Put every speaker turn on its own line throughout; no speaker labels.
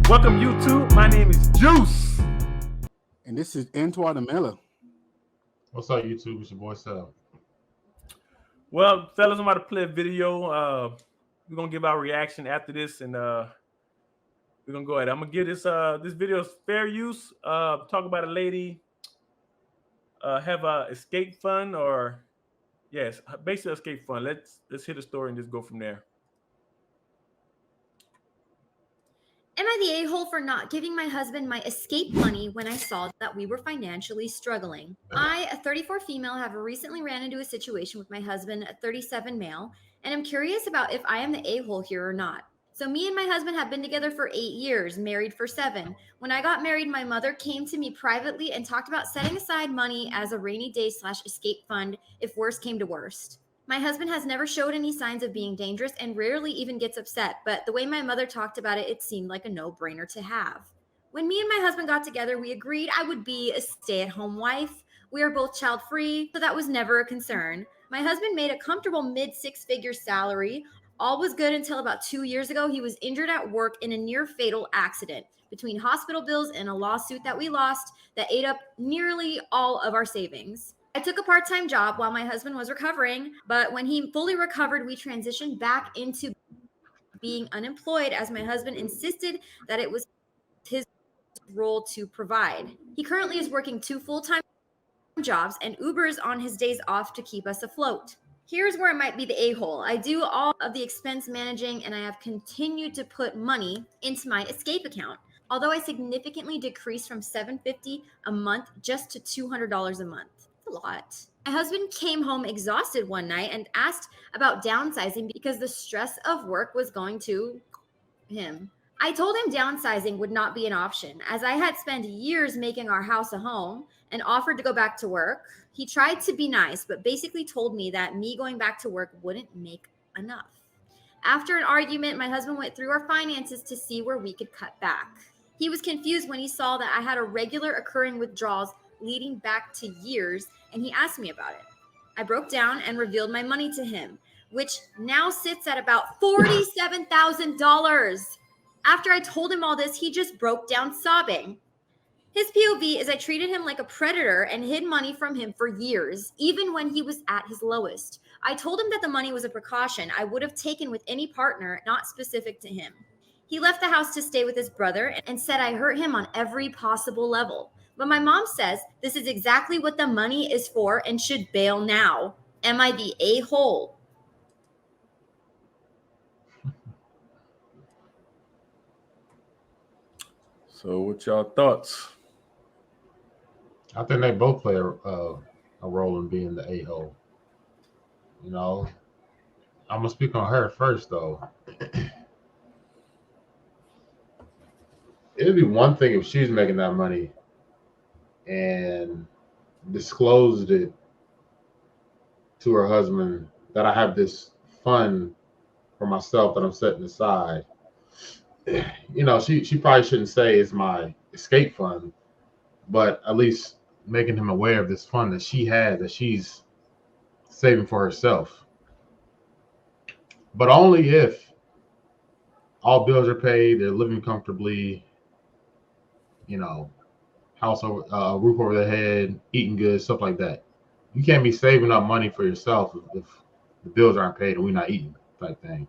Welcome YouTube. My name is Juice.
And this is Antoine Miller.
What's up, YouTube? It's your boy Sal.
Well, fellas, I'm about to play a video. We're gonna give our reaction after this, and we're gonna go ahead. I'm gonna give this video fair use. Talk about a lady have a escape fund, or yes, basically escape fund. Let's hit a story and just go from there.
Am I the a-hole for not giving my husband my escape money when I saw that we were financially struggling? I, a 34 female, have recently ran into a situation with my husband, a 37 male, and I'm curious about if I am the a-hole here or not. So me and my husband have been together for 8 years, married for 7. When I got married, my mother came to me privately and talked about setting aside money as a rainy day / escape fund if worst came to worst. My husband has never showed any signs of being dangerous and rarely even gets upset, but the way my mother talked about it, it seemed like a no-brainer to have. When me and my husband got together, we agreed I would be a stay-at-home wife. We are both child-free, so that was never a concern. My husband made a comfortable mid-six-figure salary. All was good until about 2 years ago. He was injured at work in a near-fatal accident. Between hospital bills and a lawsuit that we lost that ate up nearly all of our savings. I took a part-time job while my husband was recovering, but when he fully recovered, we transitioned back into being unemployed as my husband insisted that it was his role to provide. He currently is working 2 full-time jobs and Ubers on his days off to keep us afloat. Here's where I might be the a-hole. I do all of the expense managing and I have continued to put money into my escape account. Although I significantly decreased from $750 a month just to $200 a month. A lot. My husband came home exhausted one night and asked about downsizing because the stress of work was going to him. I told him downsizing would not be an option as I had spent years making our house a home and offered to go back to work. He tried to be nice, but basically told me that me going back to work wouldn't make enough. After an argument, my husband went through our finances to see where we could cut back. He was confused when he saw that I had a regular occurring withdrawals leading back to years, and he asked me about it. I broke down and revealed my money to him, which now sits at about $47,000. After I told him all this, he just broke down sobbing. His POV is I treated him like a predator and hid money from him for years, even when he was at his lowest. I told him that the money was a precaution I would have taken with any partner, not specific to him. He left the house to stay with his brother and said I hurt him on every possible level. But my mom says this is exactly what the money is for and should bail now. Am I the a-hole?
So, what y'all thoughts?
I think they both play a role in being the a-hole. You know, I'm gonna speak on her first though. It'd be one thing if she's making that money and disclosed it to her husband that I have this fund for myself that I'm setting aside. You know, she probably shouldn't say it's my escape fund, but at least making him aware of this fund that she has, that she's saving for herself. But only if all bills are paid, they're living comfortably, you know, house over, roof over their head, eating good, stuff like that. You can't be saving up money for yourself if the bills aren't paid and we're not eating, type thing.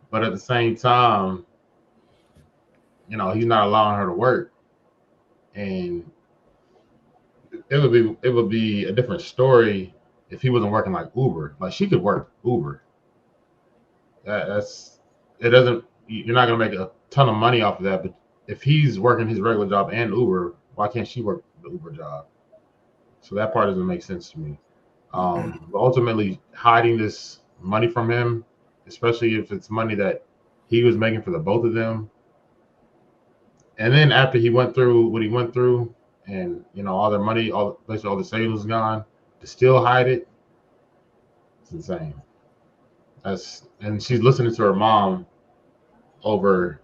But at the same time, you know, he's not allowing her to work, and it would be a different story if he wasn't working like Uber. Like she could work Uber. It doesn't. You're not gonna make a ton of money off of that, but if he's working his regular job and Uber, why can't she work the Uber job? So that part doesn't make sense to me. But ultimately, hiding this money from him, especially if it's money that he was making for the both of them, and then after he went through what he went through, and you know all their money, basically all the savings was gone, to still hide it, it's insane. And she's listening to her mom over,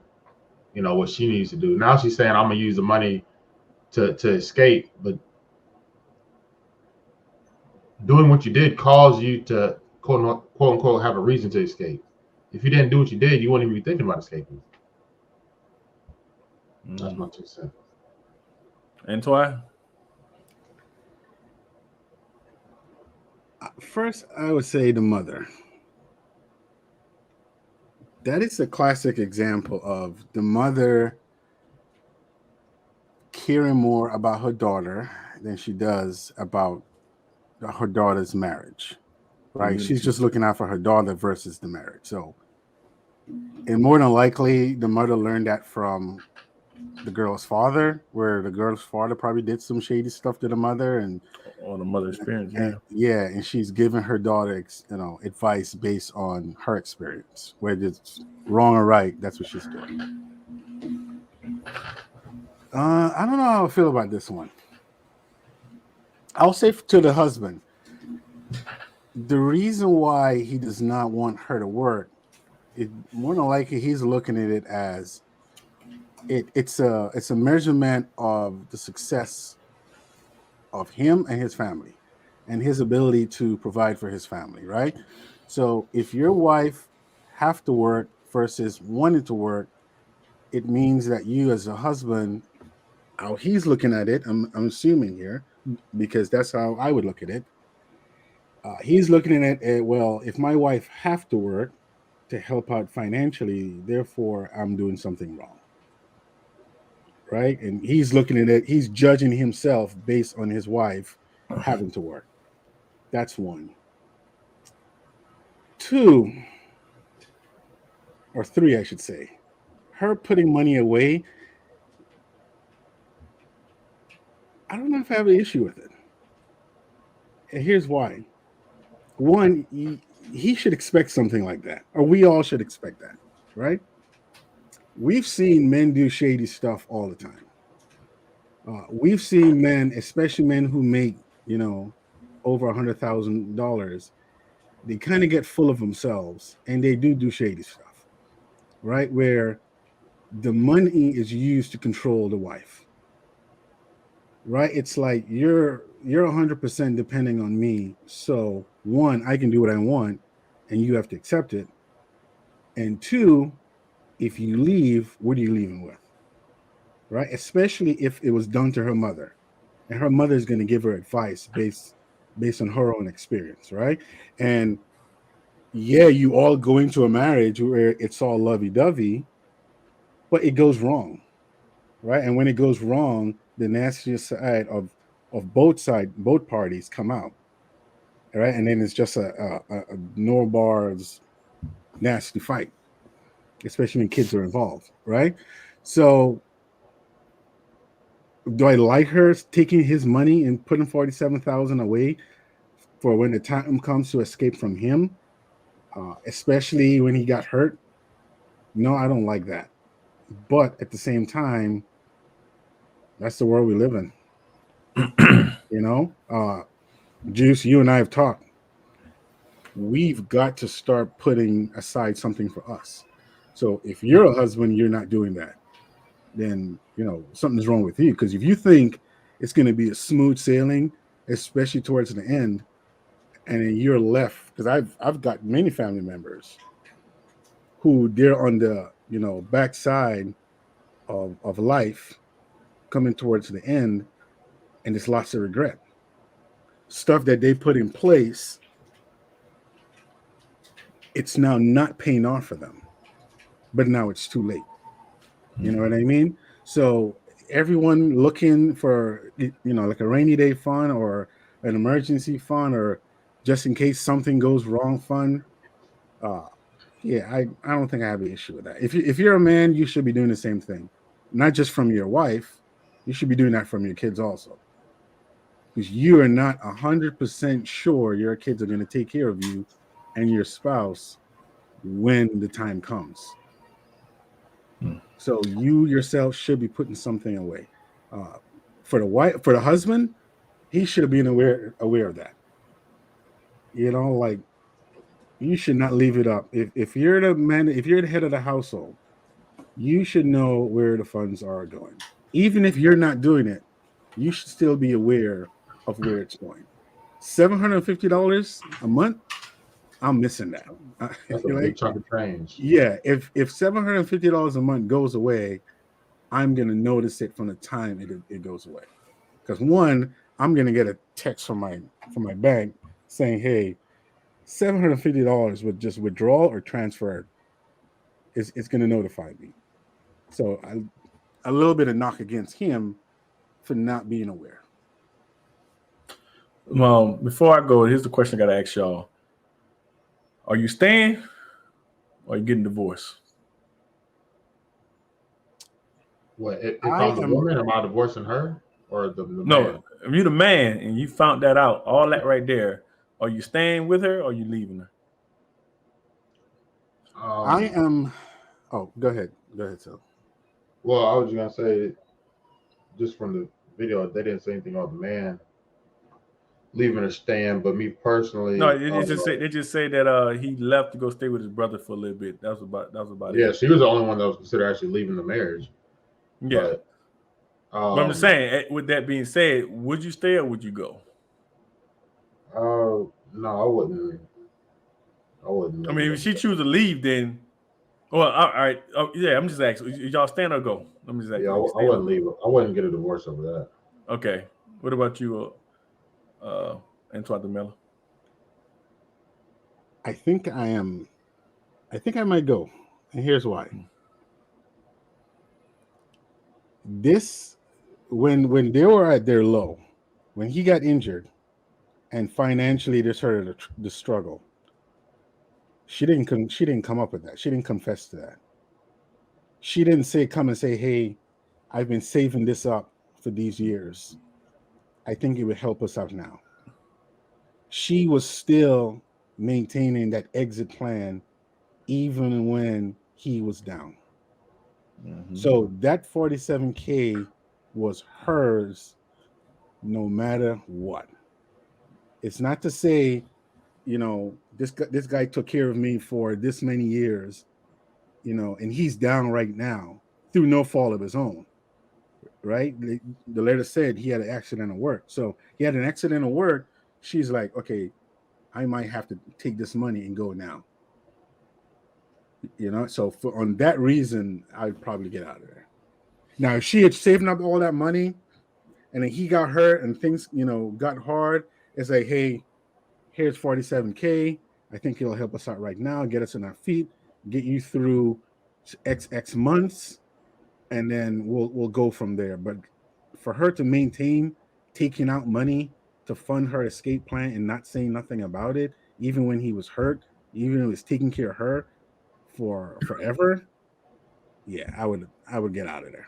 you know, what she needs to do. Now she's saying, I'm gonna use the money to escape, but doing what you did caused you to quote unquote have a reason to escape. If you didn't do what you did, you wouldn't even be thinking about escaping. That's my 2 cents.
And Twy?
First, I would say the mother. That is a classic example of the mother caring more about her daughter than she does about her daughter's marriage, right? She's just looking out for her daughter versus the marriage. So, and more than likely, the mother learned that from the girl's father, where the girl's father probably did some shady stuff to the mother, and
Or the mother experience,
and she's giving her daughter, advice based on her experience, whether it's wrong or right. That's what she's doing. I don't know how I feel about this one. I'll say to the husband, the reason why he does not want her to work is more than likely he's looking at it as it's a measurement of the success of him and his family and his ability to provide for his family, right? So if your wife have to work versus wanting to work, it means that you as a husband, how he's looking at it, I'm assuming here, because that's how I would look at it. He's looking at it, well, if my wife have to work to help out financially, therefore I'm doing something wrong. Right? And he's looking at it, he's judging himself based on his wife having to work. That's one. 2 or 3, I should say. Her putting money away, I don't know if I have an issue with it. And here's why. One, he should expect something like that, or we all should expect that, right? We've seen men do shady stuff all the time. We've seen men, especially men who make, over $100,000, they kind of get full of themselves and they do shady stuff, right? Where the money is used to control the wife, right? It's like you're 100% depending on me. So 1, I can do what I want and you have to accept it. And 2, if you leave, what are you leaving with? Right? Especially if it was done to her mother, and her mother is going to give her advice based on her own experience, right? And yeah, you all go into a marriage where it's all lovey-dovey, but it goes wrong, right? And when it goes wrong, the nastiest side of both parties come out, right? And then it's just a no bars nasty fight, especially when kids are involved, right? So do I like her taking his money and putting $47,000 away for when the time comes to escape from him, especially when he got hurt? No, I don't like that. But at the same time, that's the world we live in. Juice, you and I have talked. We've got to start putting aside something for us. So if you're a husband, you're not doing that, then something's wrong with you. Because if you think it's going to be a smooth sailing, especially towards the end, and then you're left, because I've got many family members who they're on the backside of life, coming towards the end, and there's lots of regret. Stuff that they put in place, it's now not paying off for them, but now it's too late. You know what I mean? So everyone looking for, like a rainy day fund or an emergency fund or just in case something goes wrong fund. Yeah, I don't think I have an issue with that. If you're a man, you should be doing the same thing, not just from your wife. You should be doing that from your kids also, because you are not 100% sure your kids are going to take care of you and your spouse when the time comes. So you yourself should be putting something away. For the husband, he should have been aware of that. Like, you should not leave it up. If you're the man, if you're the head of the household, you should know where the funds are going. Even if you're not doing it, you should still be aware of where it's going. $750 a month, I'm missing that.
That's a big chunk of change.
Yeah, if $750 a month goes away, I'm going to notice it from the time it goes away. Because one, I'm going to get a text from my bank saying, hey, $750 with just withdrawal or transfer it's going to notify me. So a little bit of knock against him for not being aware.
Before I go, here's the question I got to ask y'all: are you staying, or are you getting divorced?
What if I'm the woman? Am I divorcing her or the man?
No, if you're the man and you found that out, all that right there, are you staying with her or are you leaving her?
I am. Oh, go ahead, Sal.
Well, I was just gonna say, just from the video, they didn't say anything about the man leaving or staying. But me personally,
No, they just say that he left to go stay with his brother for a little bit. That was about
yeah,
it.
she was the only one that was considered actually leaving the marriage.
Yeah. But I'm just saying, with that being said, would you stay or would you go?
No, I wouldn't.
I mean, if she choose to leave, then well, all right. Oh, yeah, I'm just asking. Y'all stand or go? I'm just asking.
Yeah, I wouldn't leave. I wouldn't get a divorce over that.
Okay. What about you, Antoine DeMello?
I think I am. I think I might go, and here's why. This, when they were at their low, when he got injured, and financially they started the struggle. She didn't come up with that. She didn't confess to that. She didn't come and say, "Hey, I've been saving this up for these years. I think it would help us out now." She was still maintaining that exit plan even when he was down. Mm-hmm. So that 47K was hers no matter what. It's not to say, this guy took care of me for this many years, and he's down right now through no fault of his own, right? The letter said he had an accident at work. So he had an accident at work. She's like, okay, I might have to take this money and go now. So on that reason, I'd probably get out of there. Now, if she had saved up all that money and then he got hurt and things, got hard, it's like, hey, here's 47K. I think it'll help us out right now, get us on our feet, get you through X months, and then we'll go from there. But for her to maintain taking out money to fund her escape plan and not saying nothing about it, even when he was hurt, even when he was taking care of her for forever, yeah, I would get out of there.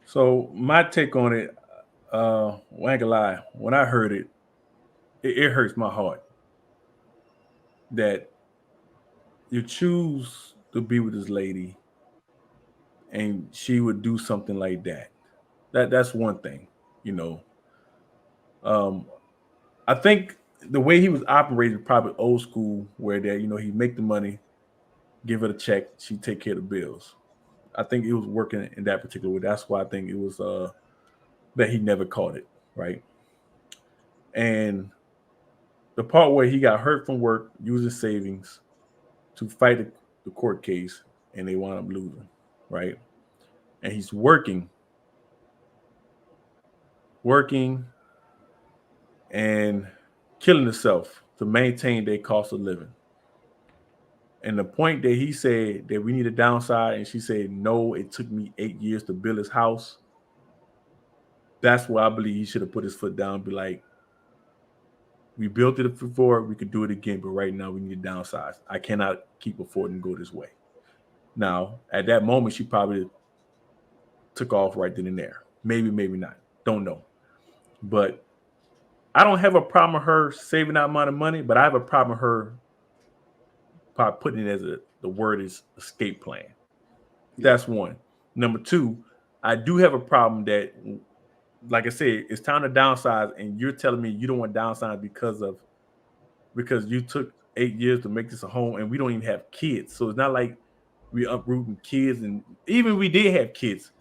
So my take on it, ain't gonna lie, when I heard it, it hurts my heart that you choose to be with this lady and she would do something like that. That's one thing, I think the way he was operating probably old school, where that he make the money, give it a check, she take care of the bills. I think it was working in that particular way. That's why I think it was that he never caught it, right? And the part where he got hurt from work using savings to fight the court case, and they wound up losing, right? And he's working and killing himself to maintain their cost of living. And the point that he said that we need a downside, and she said, no, it took me 8 years to build his house. That's where I believe he should have put his foot down and be like, we built it before, we could do it again, but right now we need to downsize. I cannot keep affording to go this way. Now, at that moment, she probably took off right then and there. Maybe, maybe not. Don't know. But I don't have a problem with her saving that amount of money, but I have a problem with her probably putting it as the word is escape plan. That's one. Number two, I do have a problem that, like I said, it's time to downsize, and you're telling me you don't want to downsize because you took 8 years to make this a home, and we don't even have kids. So it's not like we uprooting kids, and even if we did have kids,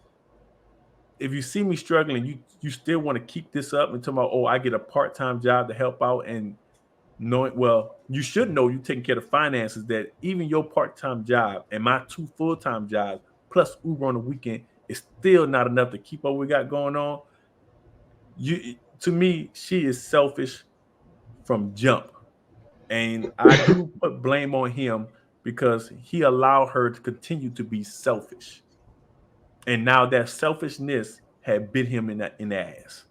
if you see me struggling, you still want to keep this up and talk about, oh, I get a part-time job to help out, and knowing, well, you should know you're taking care of finances, that even your part-time job and my 2 full-time jobs plus Uber on the weekend is still not enough to keep what we got going on. To me, she is selfish from jump. And I do put blame on him because he allowed her to continue to be selfish. And now that selfishness had bit him in the ass.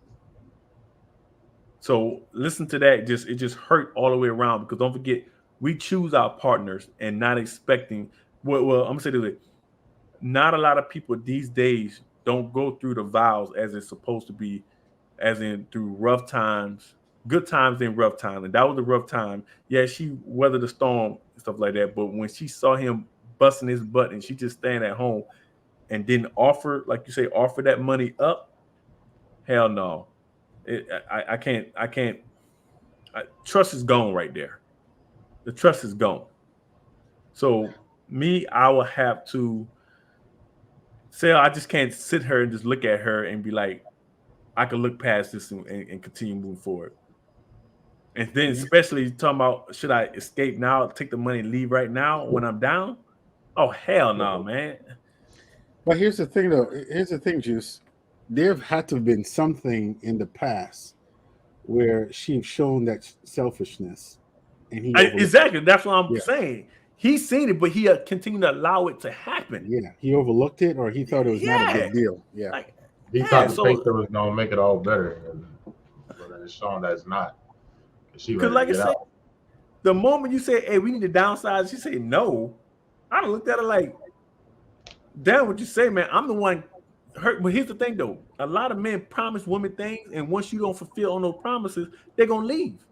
So listen to that. It just hurt all the way around because don't forget, we choose our partners and not expecting. Well, I'm gonna say this: not a lot of people these days don't go through the vows as it's supposed to be, as in through rough times, good times and rough times. And that was a rough time. Yeah, she weathered the storm and stuff like that. But when she saw him busting his butt and she just staying at home and didn't offer, like you say, offer that money up, hell no. I can't. Trust is gone right there. The trust is gone. So me, I will have to say I just can't sit her and just look at her and be like, I can look past this and continue moving forward. And then especially talking about should I escape now, take the money and leave right now when I'm down? Oh hell no, man.
But here's the thing, though. Here's the thing, Juice. There had to have been something in the past where she's shown that selfishness, and he
exactly. That's what I'm
Yeah.
saying. He's seen it, but he continued to allow it to happen.
Yeah, he overlooked it, or he thought it was not a big deal. Yeah,
Like,
He thought the fake was gonna make it all better, but then it's shown that it's not. She ready
like
to
I
get
said,
out.
the moment you say, "Hey, we need to downsize," she say no. I done looked at her like, "Damn, what you say, man? I'm the one hurt." But here's the thing, though: a lot of men promise women things, and once you don't fulfill on those promises, they're gonna leave.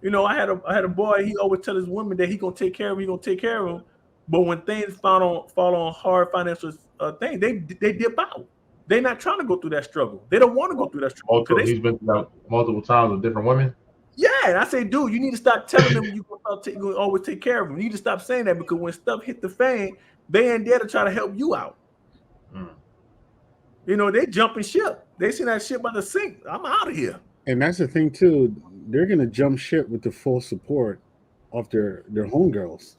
You know, I had a boy. He always tell his women that he gonna take care of him. He gonna take care of him. But when things fall on hard financial things, they dip out. They're not trying to go through that struggle. They don't want to go through that struggle.
He's been through that multiple times with different women.
Yeah, and I say, dude, you need to stop telling them you're gonna always take care of them. You need to stop saying that because when stuff hit the fan, they ain't there to try to help you out. You know, they jumping ship. They see that ship by the sink. I'm out of here.
And that's the thing too. They're gonna jump ship with the full support of their homegirls.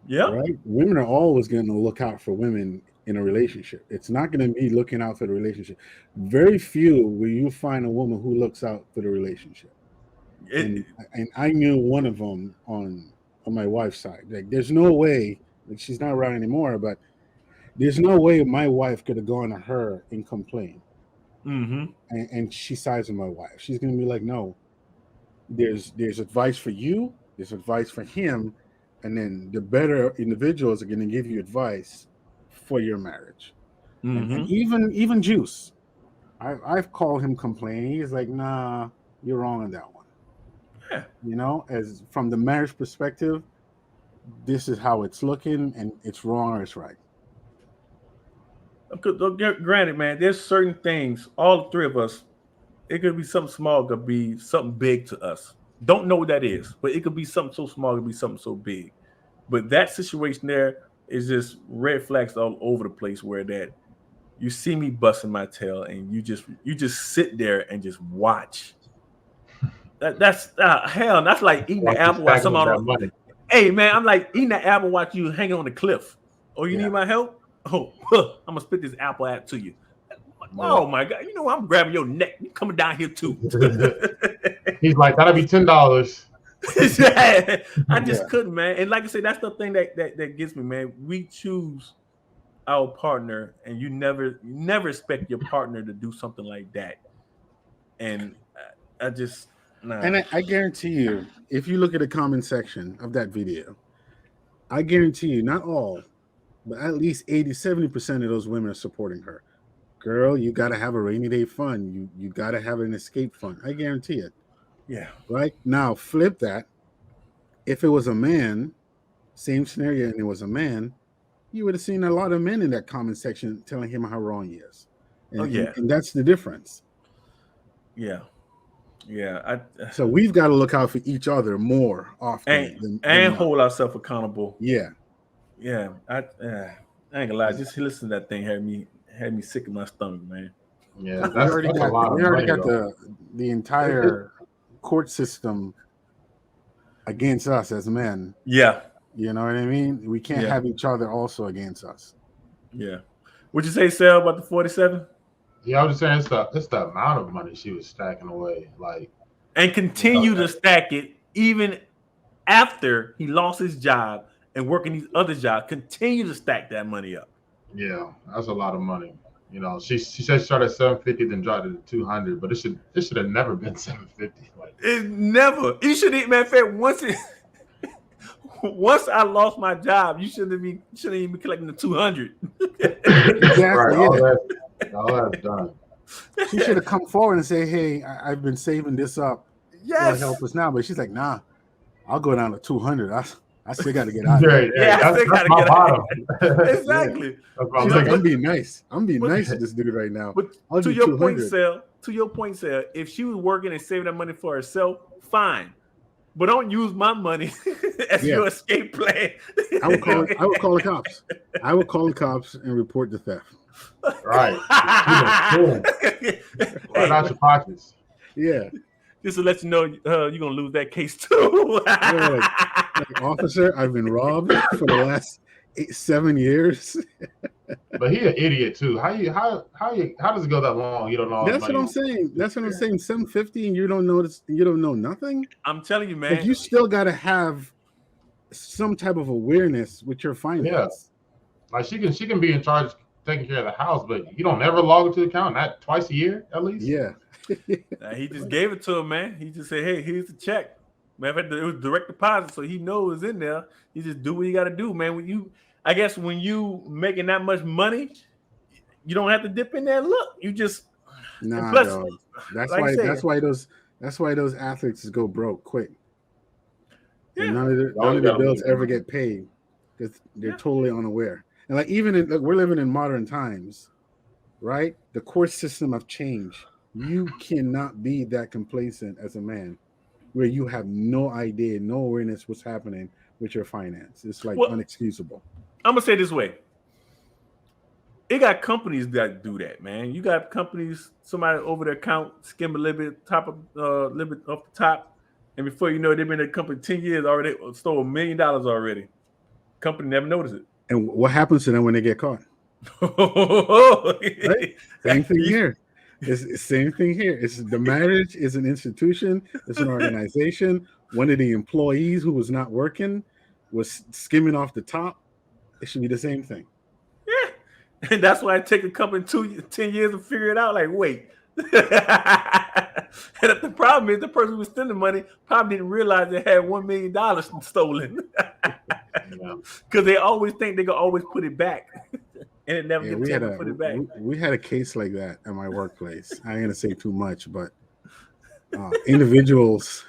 Yeah.
Right? Women are always gonna look out for women in a relationship. It's not gonna be looking out for the relationship. Very few will you find a woman who looks out for the relationship. And I knew one of them on my wife's side. Like, there's no way. Like, she's not around anymore, but there's no way my wife could have gone to her and complained. And she sides with my wife. She's gonna be like, no. There's advice for you. There's advice for him, and then the better individuals are gonna give you advice for your marriage. And even Juice, I've called him complaining. He's like, nah, you're wrong on that one.
Yeah.
You know, as from the marriage perspective, this is how it's looking, and it's wrong or it's right.
Granted, man, there's certain things, all three of us, it could be something small, it could be something big to us. Don't know what that is, but it could be something so small, it could be something so big. But that situation there is just red flags all over the place where that you see me busting my tail and you just sit there and just watch. That's hell. That's like eating the apple while somebody. Hey man, I'm like eating the apple while you hanging on the cliff. Oh, you need my help? Oh, I'm gonna spit this apple out to you. Oh my god! You know I'm grabbing your neck. You coming down here too?
He's like, that'll be $10.
I just couldn't, man. And like I said, that's the thing that gets me, man. We choose our partner, and you never expect your partner to do something like that. And I just. Nah.
And I guarantee you, if you look at the comment section of that video, I guarantee you, not all, but at least 80-70% of those women are supporting her. Girl, you got to have a rainy day fund. You got to have an escape fund. I guarantee it.
Yeah.
Right? Now, flip that. If it was a man, same scenario, and it was a man, you would have seen a lot of men in that comment section telling him how wrong he is. And, and that's the difference.
Yeah. Yeah.
So we've got to look out for each other more often.
And hold ourselves accountable.
Yeah.
Yeah. I ain't gonna lie. Just listen to that thing had me sick in my stomach, man.
Yeah.
We already got the entire court system against us as men.
Yeah.
You know what I mean? We can't have each other also against us.
Yeah. Would you say, Sal, about the 47?
Yeah, I was just saying it's the amount of money she was stacking away. Like,
And continue to stack it even after he lost his job and working these other jobs. Continue to stack that money up.
yeah, that's a lot of money. She said she started at 750, then dropped it to 200, but it should have never been 750. Like,
It never. You should, matter of fact, once I lost my job, you shouldn't even be collecting the 200.
Exactly.
right,
Yeah.
all that's done.
She should have come forward and say, "Hey, I've been saving this up.
Yes.
Help us now." But she's like, "Nah, I'll go down to 200. I still got to get out."
I still got to get
bottom.
Exactly.
Yeah.
She's like, "I'm being nice. I'm being nice to this dude right now."
But to your point, Sal, if she was working and saving that money for herself, fine. But don't use my money as your escape plan.
I would call the cops. I would call the cops and report the theft.
Right. Right out your pockets.
Yeah.
Just to let you know, you're gonna lose that case too.
Like, officer, I've been robbed for the last 7 years.
But he an idiot too. How does it go that long? You don't know.
That's what I'm saying. That's what I'm saying. 750 and you don't notice. You don't know nothing.
I'm telling you, man.
Like, you still got to have some type of awareness with your finance.
Yeah. Like, she can be in charge taking care of the house, but you don't ever log into the account, not twice a year at least.
Yeah.
He just gave it to him, man. He just said, "Hey, here's the check." Matter of fact, it was direct deposit, so he knows it's in there. You just do what you got to do, man. When you making that much money, you don't have to dip in there and look. You just
dog. That's why those athletes go broke quick. Yeah. And none of the bills ever get paid because they're totally unaware. And like, even we're living in modern times, right? The court system have changed. You cannot be that complacent as a man where you have no idea, no awareness what's happening with your finance. It's like unexcusable.
I'm gonna say it this way. It got companies that do that, man. You got companies, somebody over their account, skim a little bit off the top, and before you know it, they've been in the company 10 years already, stole $1 million already. Company never noticed it.
And what happens to them when they get caught? Right? Same thing here. It's the same thing here. It's the marriage is an institution. It's an organization. One of the employees who was not working was skimming off the top. It should be the same thing.
Yeah. And that's why it took a company 10 years to figure it out. Like, wait. And the problem is the person who was stealing money probably didn't realize they had $1 million stolen. Because they always think they can always put it back. And it never gets to put it back.
We had a case like that at my workplace. I ain't gonna say too much, but individuals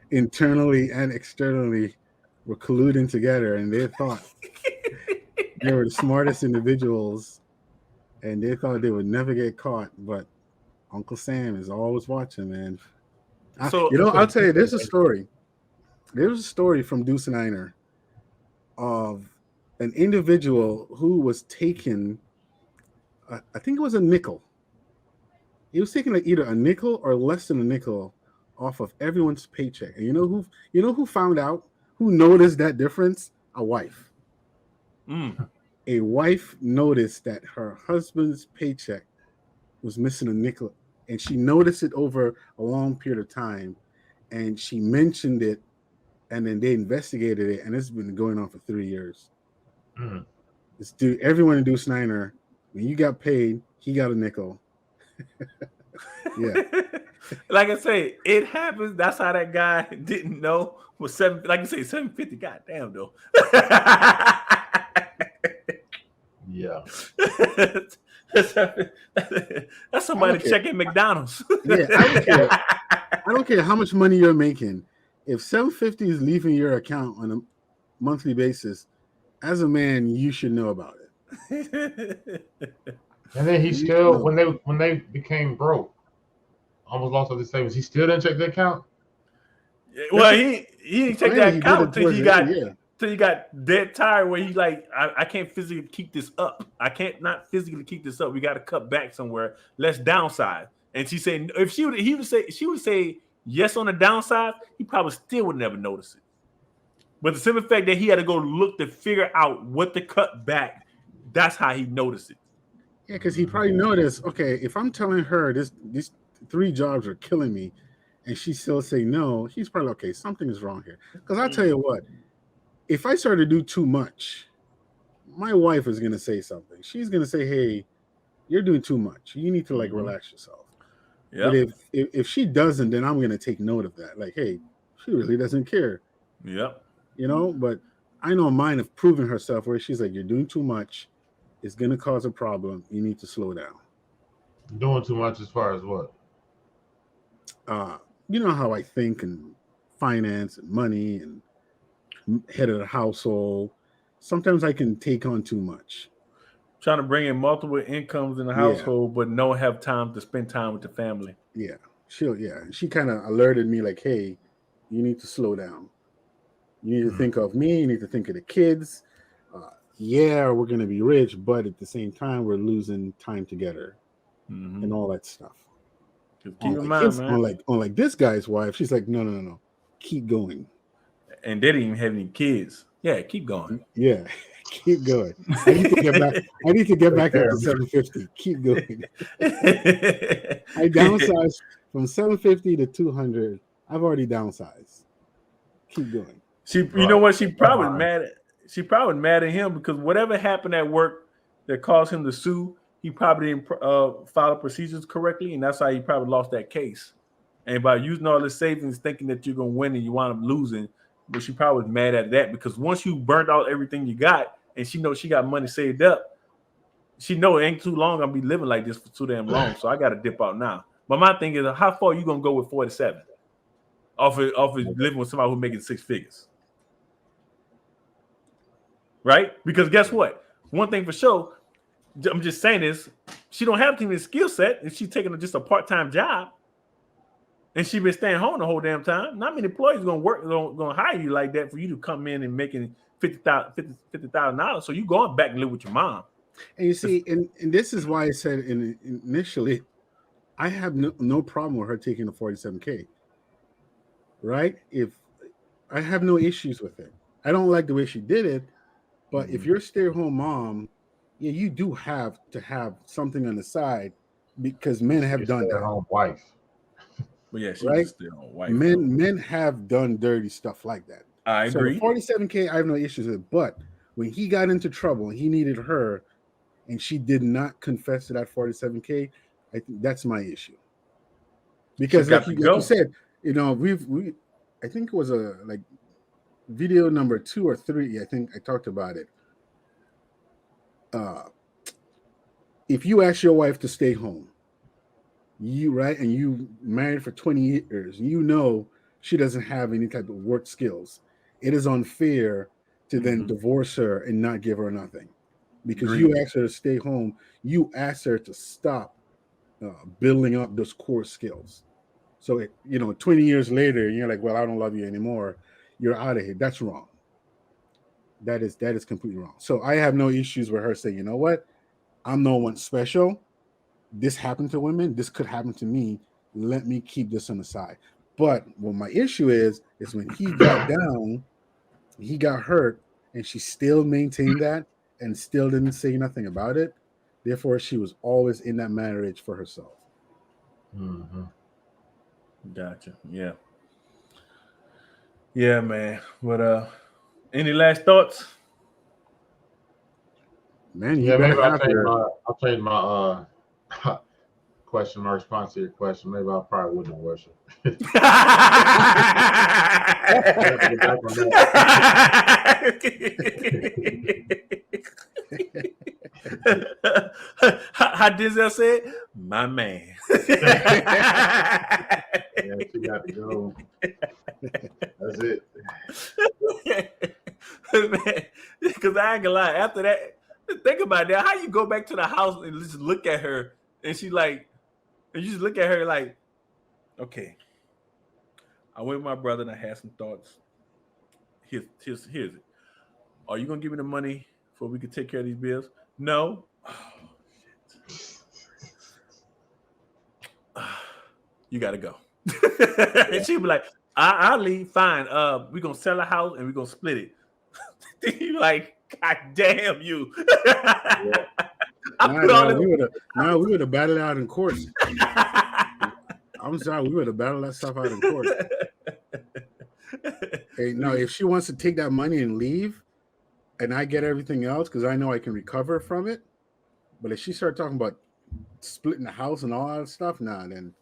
internally and externally were colluding together, and they thought they were the smartest individuals, and they thought they would never get caught. But Uncle Sam is always watching, man. I'll tell you, there's a story. There's a story from Deuce and Einer of an individual who was taking, I think it was a nickel. He was taking either a nickel or less than a nickel off of everyone's paycheck. And you know who found out? Who noticed that difference? A wife. A wife noticed that her husband's paycheck was missing a nickel, and she noticed it over a long period of time, and she mentioned it, and then they investigated it, and it's been going on for 3 years. This dude, everyone in Deuce Niner, when you got paid, he got a nickel. Yeah.
Like I say, it happens. That's how that guy didn't know was $750. God damn though.
Yeah.
That's somebody checking McDonald's.
Yeah, I don't care how much money you're making. If $750 is leaving your account on a monthly basis, as a man, you should know about it.
And then he still, when they became broke, almost lost all his savings, he still didn't check the account.
Well, he didn't check that account until he got dead tired. Where he's like, I can't physically keep this up. I can't not physically keep this up. We got to cut back somewhere. Let's downsize. And she said, if she would say yes on the downside, he probably still would never notice it. But the simple fact that he had to go look to figure out what to cut back That's how he noticed it.
Yeah, because he probably noticed, okay, if I'm telling her these 3 jobs are killing me and she still say no, he's probably okay, something is wrong here. Because I'll tell you what, if I start to do too much, my wife is gonna say something. She's gonna say, hey, you're doing too much. You need to like relax yourself. But
Yep.
if she doesn't, then I'm gonna take note of that. Like, hey, she really doesn't care.
Yep.
You know, but I know mine of proving herself where she's like, you're doing too much. It's gonna cause a problem. You need to slow down.
Doing too much as far as what?
You know how I think and finance and money and head of the household. Sometimes I can take on too much.
Trying to bring in multiple incomes in the
Yeah.
household, but don't have time to spend time with the family.
Yeah. She kind of alerted me like, hey, you need to slow down. You need to think of me. You need to think of the kids. Yeah, we're going to be rich, but at the same time, we're losing time together and all that stuff.
Keep in mind, man.
On like this guy's wife, she's like, no. Keep going.
And they didn't even have any kids. Yeah, keep going.
Yeah, keep going. I need to get back up to 750. Keep going. I downsized from 750 to 200. I've already downsized. Keep going.
You know what? She probably mad at him because whatever happened at work that caused him to sue, he probably didn't follow procedures correctly, and that's how he probably lost that case. And by using all the savings, thinking that you're gonna win and you wind up losing, but she probably was mad at that because once you burnt out everything you got, and she knows she got money saved up, she know it ain't too long. I'll be living like this for too damn long, so I got to dip out now. But my thing is, how far are you gonna go with 47? Off of living with somebody who's making 6 figures, right? Because guess what? One thing for sure, I'm just saying this: she don't have too many skill set, and she's taking just a part-time job, and she been staying home the whole damn time. Not many employees gonna hire you like that for you to come in and making $50,000. So you going back and live with your mom.
And you see, and this is why I said initially, I have no problem with her taking the 47K. Right? If I have no issues with it, I don't like the way she did it. But if you're a stay-at-home mom, yeah, you do have to have something on the side because men have done that.
Home wife.
But yeah, she's
right?
still a wife.
Men have done dirty stuff like that.
I agree.
So 47K, I have no issues with it. But when he got into trouble and he needed her, and she did not confess to that 47K, I think that's my issue. Because like you said, you know, I think it was a like video number 2 or 3. I think I talked about it. If you ask your wife to stay home, and you married for 20 years, you know she doesn't have any type of work skills. It is unfair to then divorce her and not give her nothing. Because you asked her to stay home, you asked her to stop building up those core skills. So, 20 years later, you're like, well, I don't love you anymore. You're out of here. That's wrong. That is completely wrong. So I have no issues with her saying, you know what? I'm no one special. This happened to women. This could happen to me. Let me keep this on the side. But what my issue is when he got down, he got hurt, and she still maintained that and still didn't say nothing about it. Therefore, she was always in that marriage for herself.
Mm-hmm.
Gotcha. Yeah. Yeah, man. But any last thoughts?
Man,
maybe I'll change my question, my response to your question. Maybe I probably wouldn't worship.
How Denzel said, my man.
Yeah, she got to go. That's it.
Because I ain't gonna lie, after that, think about that. How you go back to the house and just look at her, and she like, and you just look at her like, okay, I went with my brother and I had some thoughts. Here's it. Are you gonna give me the money so we can take care of these bills? No. Oh, shit. You gotta go. And she'd be like, I'll leave. Fine. We're gonna sell a house and we're gonna split it. You like, God damn you.
Yeah.
We would have battled out in court. I'm sorry, we would have battled that stuff out in court. Hey, no, if she wants to take that money and leave, and I get everything else because I know I can recover from it, but if she started talking about splitting the house and all that stuff, then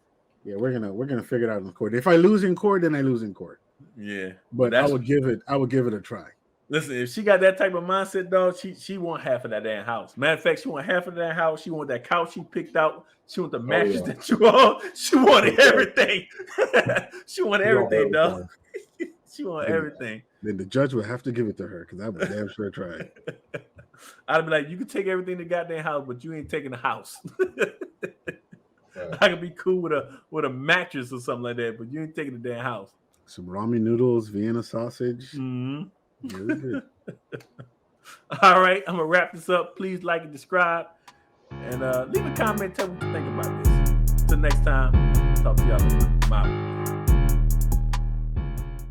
yeah, we're gonna figure it out in court. If I lose in court, then I lose in court.
Yeah,
but I would give it a try.
Listen, if she got that type of mindset, dog, she want half of that damn house. Matter of fact, she want half of that house. She want that couch she picked out. She want the mattress that you own. She wanted everything. She want everything, dog. She want everything.
Then the judge would have to give it to her because I would damn sure try.
I'd be like, you can take everything in the goddamn house, but you ain't taking the house. I could be cool with a mattress or something like that, but you ain't taking the damn house.
Some ramen noodles, Vienna sausage.
Mm-hmm.
Good.
All right, I'm gonna wrap this up. Please like and subscribe, and leave a comment. Tell me what you think about this. Until next time, talk to y'all later. Bye.